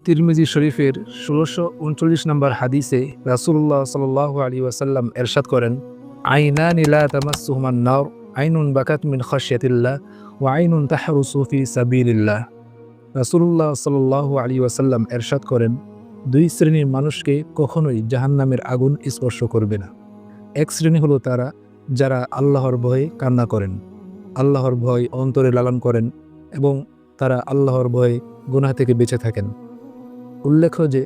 তিরমিজি শরীফের ১৬৩৯ নম্বর হাদিসে রাসূলুল্লাহ সাল্লাল্লাহু আলাইহি ওয়াসাল্লাম এরশাদ করেন, আইনানি লা তামাসসুহুমান নার, আইনুন বাকাত মিন খাশিয়াতিল্লাহ ওয়া আইনুন তাহরুসু ফি সাবিলিল্লাহ। রাসূলুল্লাহ সাল্লাল্লাহু আলাইহি ওয়াসাল্লাম এরশাদ করেন, দুই শ্রেণীর মানুষকে কখনোই জাহান্নামের আগুন স্পর্শ করবে না। এক শ্রেণী হলো তারা যারা আল্লাহর ভয়ে কান্না করেন, আল্লাহর ভয় অন্তরে লালন করেন এবং তারা আল্লাহর ভয়ে গুনাহ থেকে বেঁচে থাকেন। উল্লেখ্য যে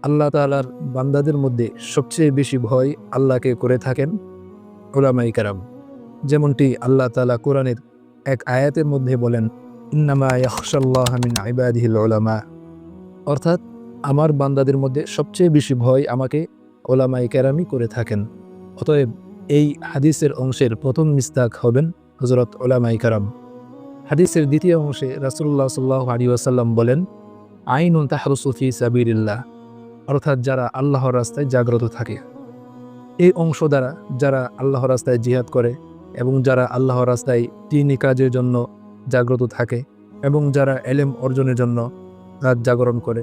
আল্লাহ তাআলার বান্দাদের মধ্যে সবচেয়ে বেশি ভয় আল্লাহকে করে থাকেন উলামায়ে কেরাম। যেমনটি আল্লাহ তাআলা কোরআনের এক আয়াতের মধ্যে বলেন, ইন্নামা ইয়াখশাল্লাহা মিন ইবাদিহিল উলামা, অর্থাৎ আমার বান্দাদের মধ্যে সবচেয়ে বেশি ভয় আমাকে উলামায়ে কেরামই করে থাকেন। অতএব এই হাদিসের অংশের প্রথম মিস্তাক হবেন হযরত উলামায়ে কেরাম। হাদিসের দ্বিতীয় অংশে রাসূলুল্লাহ সাল্লাল্লাহু আলাইহি ওয়াসাল্লাম বলেন, আইনুন তাহরুসু ফি সাবিলিল্লাহ, অর্থাৎ যারা আল্লাহর রাস্তায় জাগ্রত থাকে। এই অংশ দ্বারা যারা আল্লাহর রাস্তায় জিহাদ করে এবং যারা আল্লাহর রাস্তায় দ্বীনি কাজের জন্য জাগ্রত থাকে এবং যারা এলেম অর্জনের জন্য রাত জাগরণ করে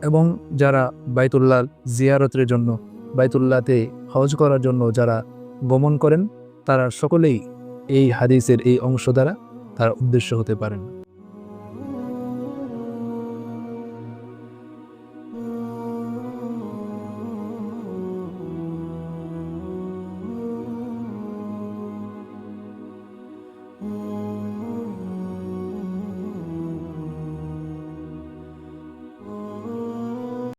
এবং যারা বাইতুল্লাহ জিয়ারতের জন্য বাইতুল্লাহতে হজ করার জন্য যারা গমন করেন, তারা সকলেই এই হাদিসের এই অংশ দ্বারা তার উদ্দেশ্য হতে পারেন।